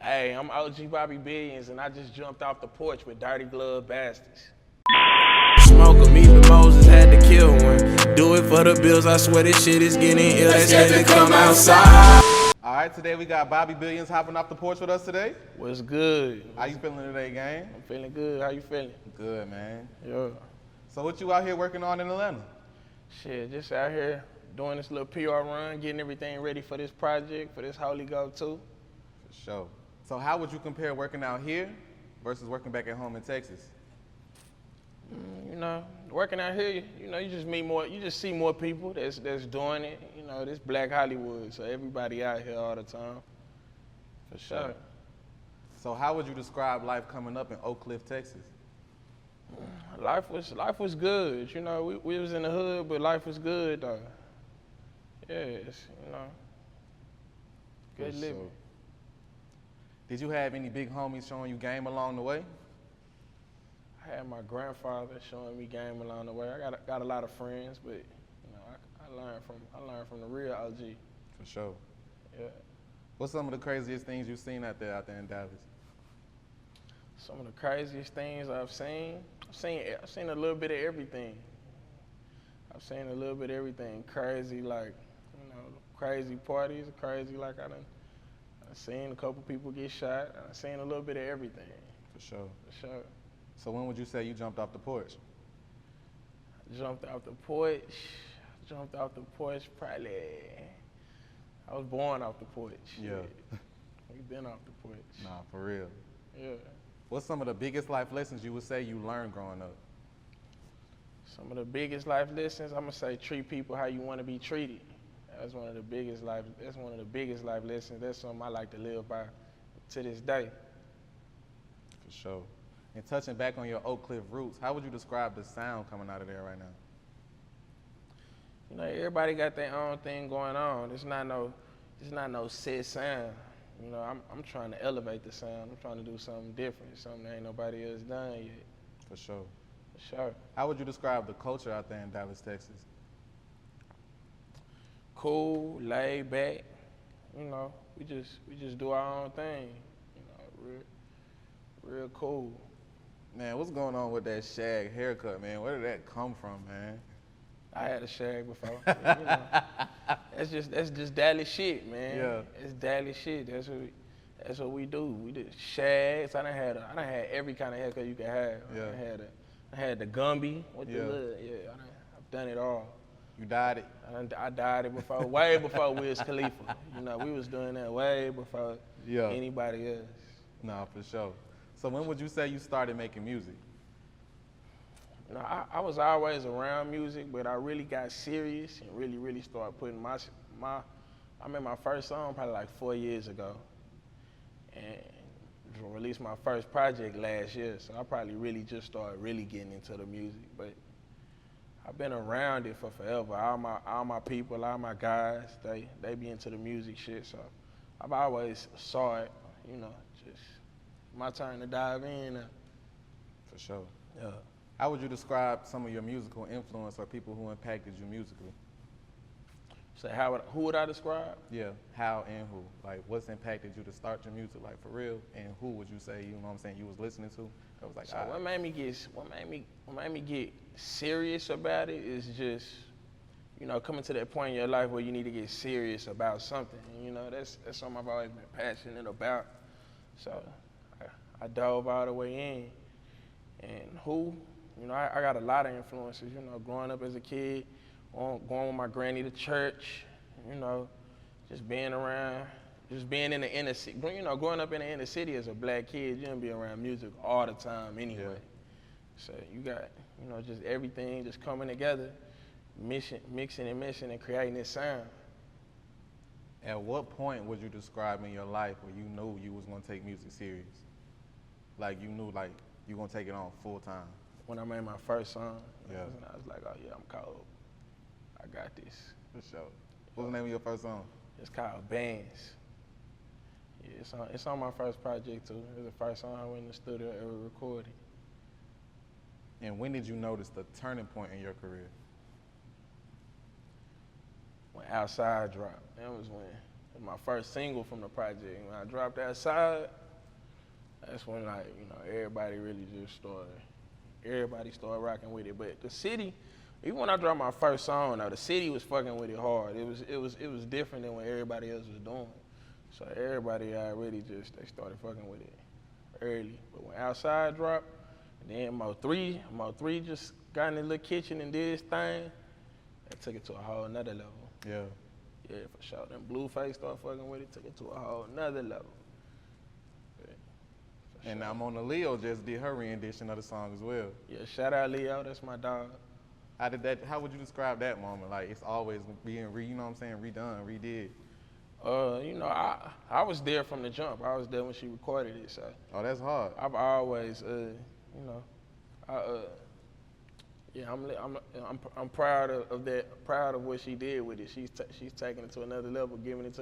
Hey, I'm OG Bobby Billions, and I just jumped off the porch with Dirty Glove Bastards. Smoke 'em, even Moses had to kill one. Do it for the bills, I swear this shit is getting ill. They scared to come outside. All right, today we got Bobby Billions hopping off the porch with us today. What's good? How you feeling today, gang? I'm feeling good. How you feeling? Good, man. Yeah. So what you out here working on in Atlanta? Shit, just out here doing this little PR run, getting everything ready for this project, for this Holy Go too. For sure. So how would you compare working out here versus working back at home in Texas? You know, working out here, you know, you just meet more, you just see more people that's doing it. You know, this Black Hollywood, so everybody out here all the time. For sure. So how would you describe life coming up in Oak Cliff, Texas? Life was good. You know, we was in the hood, but life was good though. Yes, you know, good living. Sure. Did you have any big homies showing you game along the way? I had my grandfather showing me game along the way. I got a lot of friends, but you know, I learned from the real OG. For sure. Yeah. What's some of the craziest things you've seen out there in Dallas? Some of the craziest things I've seen a little bit of everything. I've seen a little bit of everything. Crazy, like, you know, crazy parties, crazy, like I've seen a couple people get shot. I've seen a little bit of everything. For sure. For sure. So when would you say you jumped off the porch? Jumped off the porch probably, I was born off the porch. Yeah. We've been off the porch. Nah, for real. Yeah. What's some of the biggest life lessons you would say you learned growing up? Some of the biggest life lessons, I'm gonna say treat people how you want to be treated. That's one of the biggest life lessons. That's something I like to live by to this day. For sure. And touching back on your Oak Cliff roots, how would you describe the sound coming out of there right now? You know, everybody got their own thing going on. It's not no set sound. You know, I'm trying to elevate the sound. I'm trying to do something different, something that ain't nobody else done yet. For sure. For sure. How would you describe the culture out there in Dallas, Texas? Cool, laid back. You know, we just do our own thing. You know, real cool. Man, what's going on with that shag haircut, man? Where did that come from, man? I had a shag before. You know, that's just Dallas shit, man. Yeah. It's Dallas shit. That's what we do. We did shags. I done had every kind of haircut you could have. Yeah. I had the Gumby with the Yeah. look. Yeah, I've done it all. You dyed it? I dyed it before, way before Wiz Khalifa. You know, we was doing that way before anybody else. Nah, for sure. So when would you say you started making music? You know, I was always around music, but I really got serious and really started putting I made my first song probably like 4 years ago, and released my first project last year. So I probably really just started really getting into the music, but I've been around it for forever. All my people, all my guys, they be into the music shit. So I've always saw it, you know, just my turn to dive in. For sure. Yeah. How would you describe some of your musical influence or people who impacted you musically? So who would I describe? Yeah, how and who? Like, what's impacted you to start your music, like, for real? And who would you say, you know what I'm saying, you was listening to? I was like, so what made me get serious about it is just, you know, coming to that point in your life where you need to get serious about something. And, you know, that's something I've always been passionate about. So I dove all the way in. And who? You know, I got a lot of influences, you know, growing up as a kid, going with my granny to church, you know, just being in the inner city. You know, growing up in the inner city as a black kid, you don't be around music all the time anyway. Yeah. So you got, you know, just everything just coming together, mixing and creating this sound. At what point would you describe in your life where you knew you was gonna take music serious? Like, you knew, like, you gonna take it on full time? When I made my first song, yeah. I was like, oh yeah, I'm cold. I got this. For sure. What's the name of your first song? It's called Bands. Yeah, it's on my first project too. It was the first song I went in the studio ever recorded. And when did you notice the turning point in your career? When Outside dropped. That was when It was my first single from the project. When I dropped Outside, that's when like, you know, everybody really just started rocking with it. But the city, even when I dropped my first song, though, the city was fucking with it hard. It was different than what everybody else was doing. So everybody really they started fucking with it early. But when Outside dropped, then Mo3 just got in the little kitchen and did his thing. That took it to a whole nother level. Yeah. Yeah, for sure. Then Blueface started fucking with it, took it to a whole nother level. Yeah, and now Monaleo just did her rendition of the song as well. Yeah, shout out Leo, that's my dog. How would you describe that moment? like, it's always being you know what I'm saying, redone, redid. You know, I was there from the jump. I was there when she recorded it, so. Oh, that's hard. I've always, you know, yeah, I'm proud of that. Proud of what she did with it. She's taking it to another level, giving it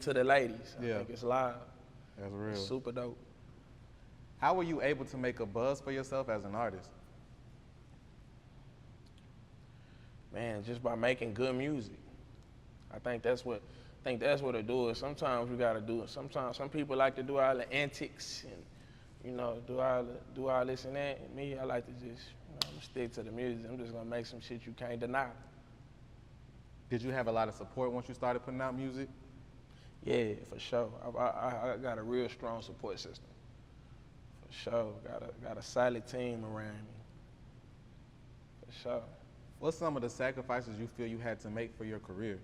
to the ladies. I think it's live. That's real. It's super dope. How were you able to make a buzz for yourself as an artist? Man, just by making good music. I think that's what it do is. Sometimes we gotta do it. Sometimes some people like to do all the antics and, you know, do all this and that. And me, I like to just, you know, I'm gonna stick to the music. I'm just gonna make some shit you can't deny. Did you have a lot of support once you started putting out music? Yeah, for sure. I got a real strong support system. For sure. Got a solid team around me. For sure. What's some of the sacrifices you feel you had to make for your career?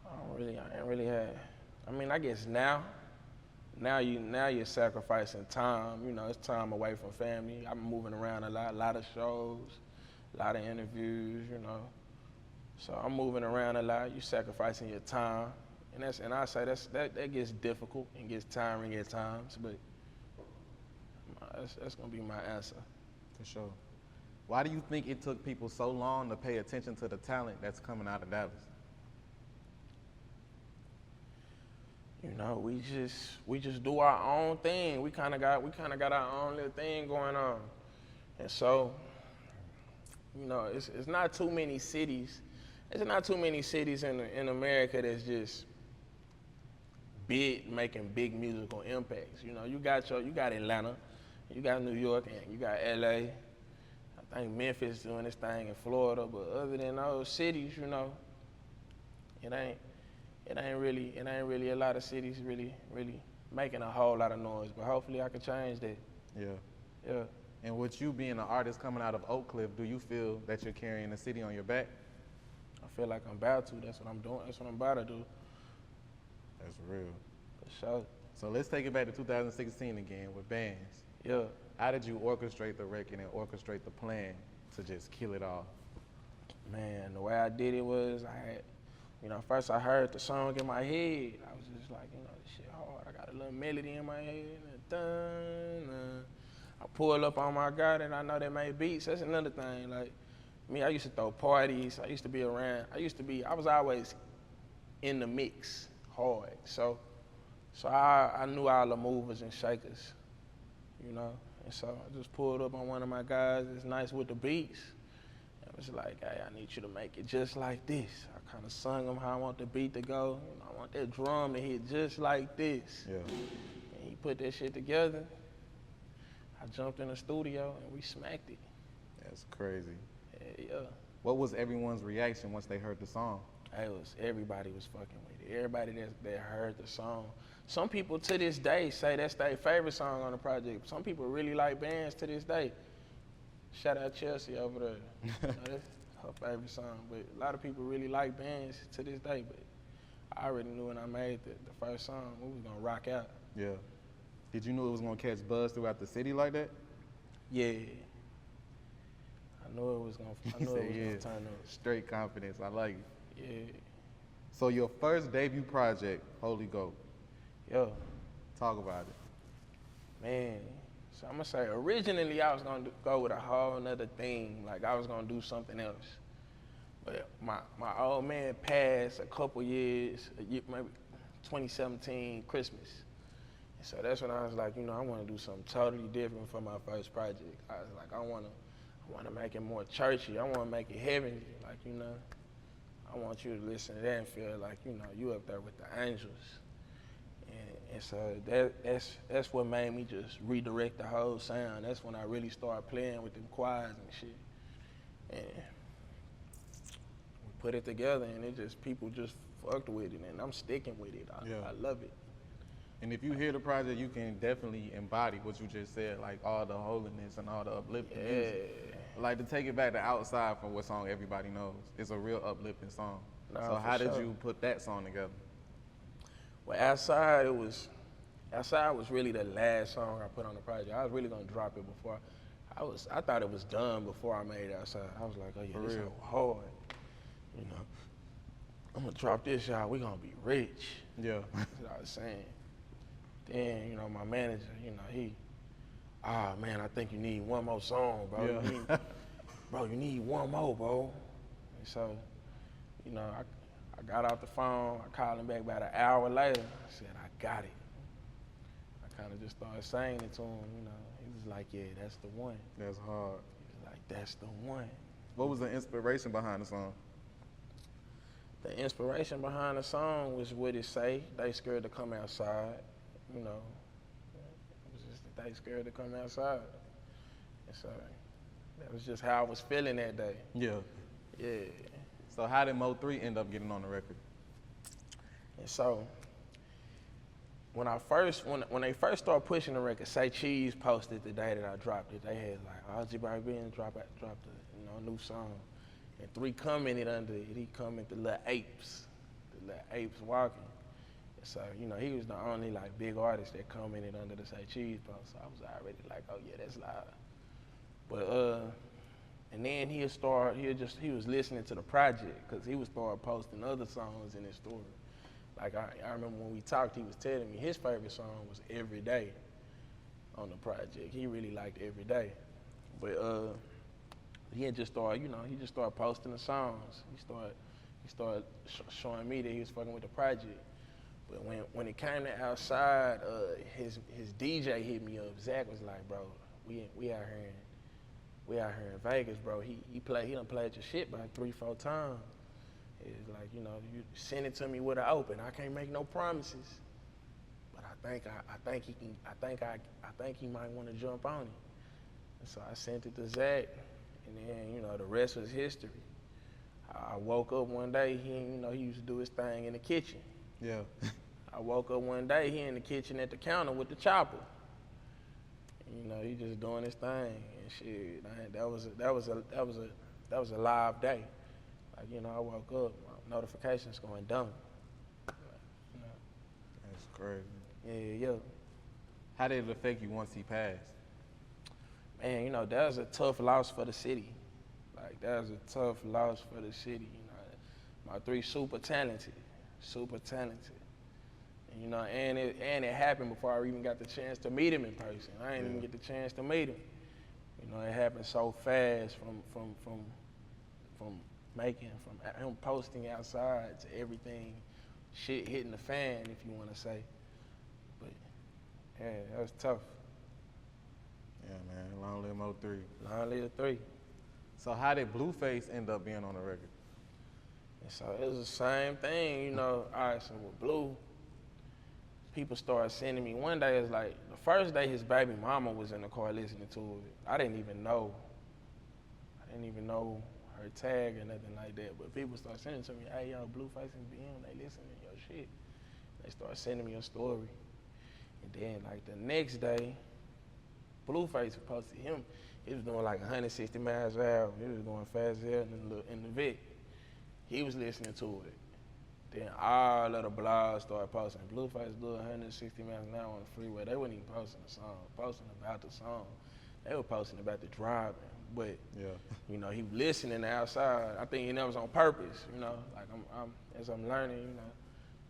I ain't really had. I mean, I guess now you're sacrificing time. You know, it's time away from family. I'm moving around a lot of shows, a lot of interviews. You know, so I'm moving around a lot. You're sacrificing your time, and I say that gets difficult and gets tiring at times. But that's gonna be my answer. For sure. Why do you think it took people so long to pay attention to the talent that's coming out of Dallas? You know, we just do our own thing. We kind of got our own little thing going on, and so, you know, it's not too many cities. There's not too many cities in America that's just big, making big musical impacts. You know, you got Atlanta, you got New York, and you got LA. I think Memphis doing this thing in Florida, but other than those cities, you know, it ain't really a lot of cities really making a whole lot of noise. But hopefully I can change that. Yeah. Yeah. And with you being an artist coming out of Oak Cliff, do you feel that you're carrying the city on your back? I feel like I'm about to. That's what I'm doing. That's what I'm about to do. That's real. For sure. So let's take it back to 2016 again with bands. Yeah. How did you orchestrate the record and orchestrate the plan to just kill it all? Man, the way I did it was first I heard the song in my head. I was just like, you know, this shit hard. I got a little melody in my head. And dun. I pull up on my guy and I know they made beats. That's another thing. Like, me, I used to throw parties. I used to be around. I was always in the mix hard. So I knew all the movers and shakers, you know. And so I just pulled up on one of my guys that's nice with the beats. I was like, hey, I need you to make it just like this. I kind of sung him how I want the beat to go. You know, I want that drum to hit just like this. Yeah. And he put that shit together. I jumped in the studio and we smacked it. That's crazy. Yeah. What was everyone's reaction once they heard the song? Everybody was fucking with it. Everybody that heard the song. Some people to this day say that's their favorite song on the project. Some people really like bands to this day. Shout out Chelsea over there. You know, that's her favorite song. But a lot of people really like bands to this day. But I already knew when I made the first song, we was gonna rock out. Yeah. Did you know it was gonna catch buzz throughout the city like that? Yeah. I knew it was gonna turn up. Straight confidence, I like it. Yeah. So your first debut project, Holy Go. Yeah. Talk about it. Man. So I'm gonna say, originally I was gonna go with a whole nother theme. Like I was gonna do something else. But my old man passed a couple years, maybe 2017 Christmas. And so that's when I was like, you know, I wanna do something totally different for my first project. I was like, I I want to make it more churchy. I want to make it heavenly. Like, you know, I want you to listen to that and feel like, you know, you up there with the angels. And so that's what made me just redirect the whole sound. That's when I really started playing with them choirs and shit. And we put it together, and it just, people just fucked with it, and I'm sticking with it. I love it. And if you hear the project, you can definitely embody what you just said, like all the holiness and all the uplifting music. Like, to take it back to Outside from what song everybody knows, it's a real uplifting song. Nah, so how did sure. you put that song together? Well, Outside was really the last song I put on the project. I was really gonna drop it before. I thought it was done before I made Outside. I was like, oh yeah, this is hard. You know, I'm gonna drop this, y'all. We gonna be rich. Yeah. That's what I was saying. Then, you know, my manager, you know, man, I think you need one more song, bro. Yeah. You need one more, bro. And so, you know, I got off the phone. I called him back about an hour later. I said, I got it. I kind of just started saying it to him, you know. He was like, yeah, that's the one. That's hard. He was like, that's the one. What was the inspiration behind the song? The inspiration behind the song was what it say. They scared to come outside, you know. It was just that they scared to come outside. And so that was just how I was feeling that day. Yeah. Yeah. So how did Mo3 end up getting on the record? And so when they first started pushing the record, Say Cheese posted the day that I dropped it. They had like, DGB dropped a new song. And 3 commented under it. He commented the little apes walking. And so, you know, he was the only like big artist that commented under the Say Cheese post. So I was already like, oh yeah, that's loud. But and then he was listening to the project, because he would start posting other songs in his story. Like I remember when we talked, he was telling me his favorite song was Every Day on the project. He really liked Every Day. But he had just started, you know, he just started posting the songs. He started showing me that he was fucking with the project. But when it came to Outside, his DJ hit me up. Zach was like, bro, we out here in Vegas, bro. He done played your shit about 3-4 times. It's like, you know, you send it to me with an open. I can't make no promises, but I think he might want to jump on it. And so I sent it to Zach, and then, you know, the rest was history. I woke up one day, he used to do his thing in the kitchen. Yeah. I woke up one day, he in the kitchen at the counter with the chopper. And, you know, he just doing his thing and shit. That was a live day. Like, you know, I woke up, my notifications going dumb. You know. That's crazy. Yeah. How did it affect you once he passed? Man, you know, that was a tough loss for the city. Like, that was a tough loss for the city. You know, Mo3 super talented. And, you know, and it happened before I even got the chance to meet him in person. I didn't even get the chance to meet him. You know, it happened so fast from him posting Outside to everything, shit hitting the fan, if you want to say. But yeah, that was tough. Yeah, man. Long live Mo3. Long live 3. So how did Blueface end up being on the record? And so it was the same thing, you know. All right, so with Blue, people started sending me. One day, it's like the first day his baby mama was in the car listening to it. I didn't even know her tag or nothing like that. But people started sending to me, hey, yo, Blueface and BM, they listening to your shit. They started sending me a story. And then, like, the next day, Blueface posted him. He was doing like 160 miles an hour. He was going fast as hell in the Vic. He was listening to it. Then all of the blogs started posting. Blueface doing 160 miles an hour on the freeway. They wasn't even posting the song, posting about the song. They were posting about the driving. But you know, he was listening to Outside. I think that was on purpose. You know, like as I'm learning, you know,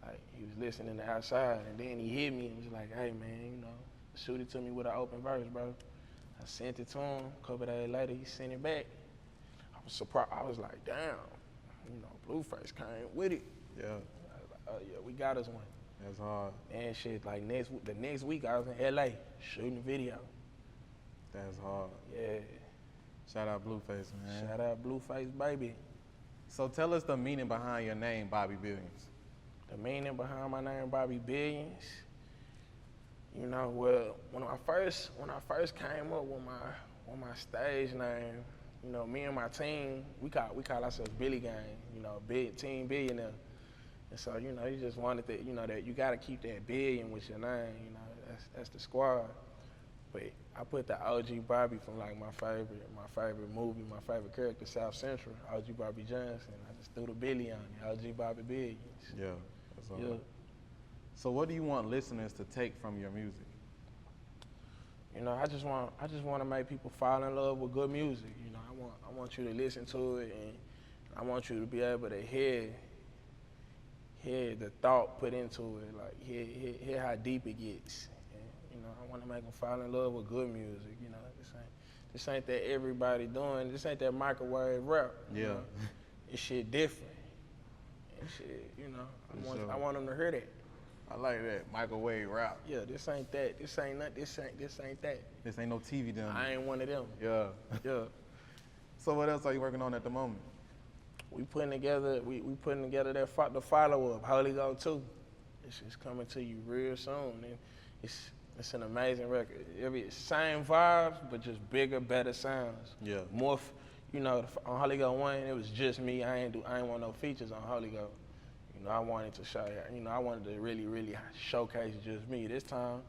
like he was listening to Outside, and then he hit me and was like, "Hey man, you know, shoot it to me with an open verse, bro." I sent it to him. A couple days later, he sent it back. I was surprised. I was like, "Damn, you know, Blueface came with it." Yeah. I was like, "Oh yeah, we got us one." That's hard. And shit, like the next week I was in LA shooting a video. That's hard. Yeah. Shout out Blueface, man. Shout out Blueface, baby. So tell us the meaning behind your name, Bobby Billions. The meaning behind my name, Bobby Billions. You know, well, when I first came up with my stage name, you know, me and my team, we call ourselves Billy Gang. You know, big team billionaire. And so, you know, you just wanted that, you know, that you got to keep that billion with your name. You know, that's the squad. But I put the OG Bobby from like my favorite movie, my favorite character, South Central, OG Bobby Johnson. I just threw the Billy on it, OG Bobby Billions. Yeah, that's all. Yeah. Right. So what do you want listeners to take from your music? You know, I just want to make people fall in love with good music. You know, I want you to listen to it, and I want you to be able to hear the thought put into it, like hear how deep it gets. And, you know, I want to make them fall in love with good music. You know, this ain't that everybody doing. This ain't that microwave rap. Yeah. You know? This shit different. And shit, you know, I want them to hear that. I like that microwave rap. Yeah, this ain't that. This ain't that. This ain't that. This ain't no TV done. I ain't one of them. Yeah. Yeah. So what else are you working on at the moment? We putting together the follow up, Holy Ghost 2. It's coming to you real soon, and it's an amazing record. Same vibes, but just bigger, better sounds. Yeah. More, you know, on Holy Ghost 1, it was just me. I ain't want no features on Holy Ghost. You know, I wanted to show you. You know, I wanted to really, really showcase just me. This time,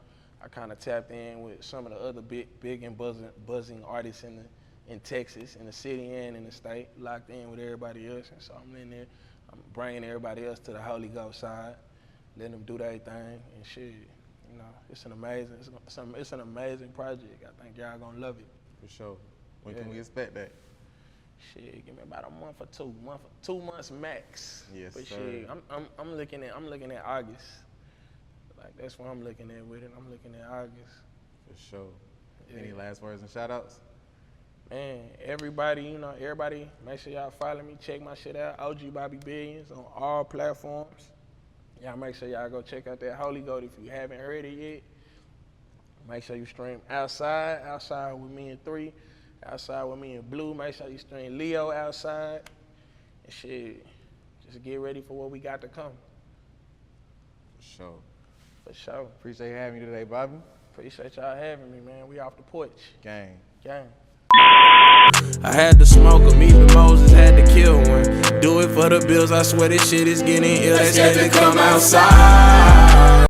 I kind of tapped in with some of the other big and buzzing artists in Texas, in the city and in the state, locked in with everybody else. And so I'm in there, I'm bringing everybody else to the Holy Ghost side, letting them do their thing and shit. You know, it's an amazing project. I think y'all gonna love it. For sure. When can we expect that? Shit, give me about a month or 2 months max. Yes, but sir. shit, I'm looking at August. Like that's what I'm looking at with it. I'm looking at August. For sure. Yeah. Any last words and shout outs? Man, everybody, make sure y'all follow me, check my shit out, OG Bobby Billions on all platforms. Y'all make sure y'all go check out that Holy Ghost if you haven't heard it yet. Make sure you stream Outside with me and 3, Outside with me and Blue. Make sure you stream Leo Outside. And shit, just get ready for what we got to come. For sure. For sure. Appreciate having you today, Bobby. Appreciate y'all having me, man. We off the porch. Gang. I had to smoke 'em, even Moses had to kill one. Do it for the bills, I swear this shit is getting ill. They said to come outside.